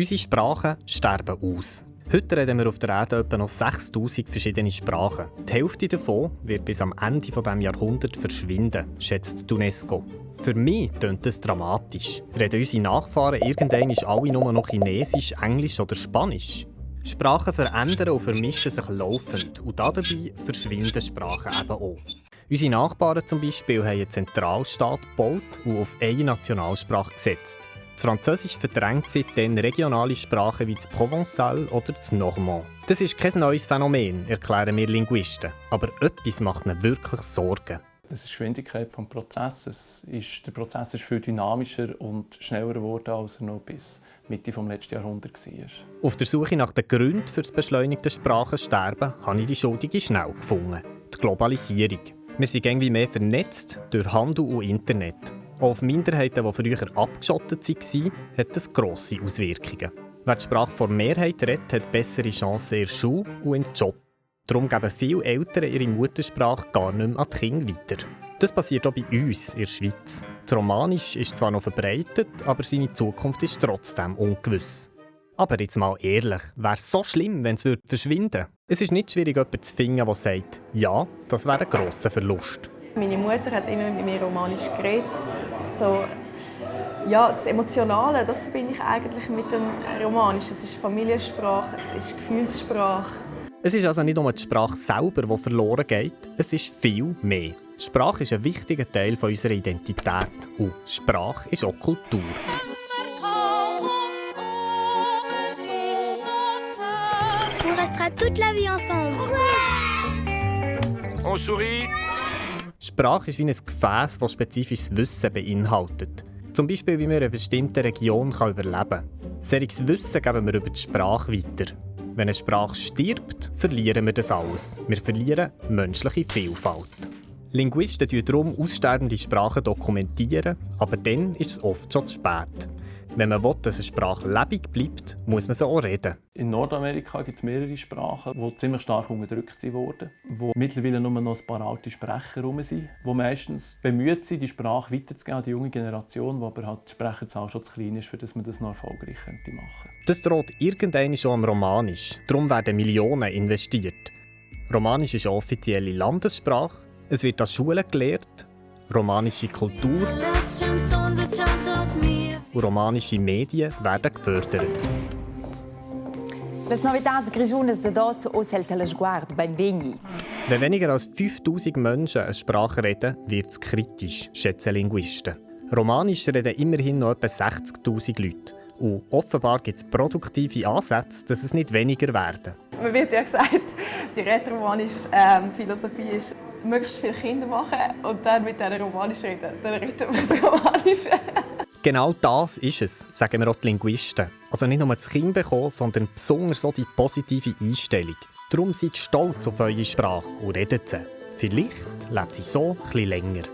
Unsere Sprachen sterben aus. Heute reden wir auf der Erde etwa noch 6000 verschiedene Sprachen. Die Hälfte davon wird bis am Ende dieses Jahrhunderts verschwinden, schätzt die UNESCO. Für mich klingt das dramatisch. Reden unsere Nachfahren irgendwann alle nur noch Chinesisch, Englisch oder Spanisch? Sprachen verändern und vermischen sich laufend und dabei verschwinden Sprachen eben auch. Unsere Nachbarn zum Beispiel haben einen Zentralstaat gebaut und auf eine Nationalsprache gesetzt. Das Französisch verdrängt seitdem regionale Sprachen wie das Provençal oder das Normand. Das ist kein neues Phänomen, erklären wir Linguisten. Aber etwas macht ihnen wirklich Sorgen. Das ist die Geschwindigkeit des Prozesses. Der Prozess ist viel dynamischer und schneller geworden, als er noch bis Mitte des letzten Jahrhunderts war. Auf der Suche nach den Gründen für das beschleunigte Sprachensterben habe ich die Schuldige schnell gefunden. Die Globalisierung. Wir sind irgendwie mehr vernetzt durch Handel und Internet. Auch auf Minderheiten, die früher abgeschottet waren, hat das grosse Auswirkungen. Wer die Sprache vor Mehrheit redet, hat bessere Chancen in der Schule und im Job. Darum geben viele Eltern ihre Muttersprache gar nicht mehr an die Kinder weiter. Das passiert auch bei uns in der Schweiz. Das Romanisch ist zwar noch verbreitet, aber seine Zukunft ist trotzdem ungewiss. Aber jetzt mal ehrlich, wäre es so schlimm, wenn es verschwinden würde? Es ist nicht schwierig, jemanden zu finden, der sagt, ja, das wäre ein grosser Verlust. Meine Mutter hat immer mit mir Romanisch geredet. Das Emotionale, das verbinde ich eigentlich mit dem Romanisch. Es ist Familiensprache, es ist Gefühlssprache. Es ist also nicht nur die Sprache selber, die verloren geht, es ist viel mehr. Sprache ist ein wichtiger Teil unserer Identität und Sprache ist auch Kultur. On restera toute la vie ensemble. On sourit. Sprache ist wie ein Gefäß, das spezifisches Wissen beinhaltet. Zum Beispiel, wie man in einer bestimmten Region überleben kann. Solches Wissen geben wir über die Sprache weiter. Wenn eine Sprache stirbt, verlieren wir das alles. Wir verlieren menschliche Vielfalt. Linguisten dokumentieren darum aussterbende Sprachen dokumentieren, aber dann ist es oft schon zu spät. Wenn man will, dass eine Sprache lebendig bleibt, muss man sie auch reden. In Nordamerika gibt es mehrere Sprachen, die ziemlich stark unterdrückt wurden, wo mittlerweile nur noch ein paar alte Sprecher herum sind, die meistens bemüht sind, die Sprache weiterzugeben an die junge Generation, wo aber halt die Sprecherzahl schon zu klein ist, für das man das noch erfolgreich machen könnte. Das droht irgendwann schon am Romanisch. Darum werden Millionen investiert. Romanisch ist eine offizielle Landessprache. Es wird an Schulen gelehrt. Romanische Kultur und romanische Medien werden gefördert. Les novidades grijunas de dort aus Heltelesguard beim Vigny. Wenn weniger als 5000 Menschen eine Sprache reden, wird es kritisch, schätzen Linguisten. Romanisch reden immerhin noch etwa 60'000 Leute. Und offenbar gibt es produktive Ansätze, dass es nicht weniger werden. Mir wird ja gesagt, die rätoromanische Philosophie ist, möglichst viele Kinder machen und dann mit denen Romanisch reden. Dann reden wir das Romanische. Genau das ist es, sagen wir auch die Linguisten. Also nicht nur das Kind bekommen, sondern besonders auch die positive Einstellung. Darum seid stolz auf eure Sprache und redet sie. Vielleicht lebt sie so etwas länger.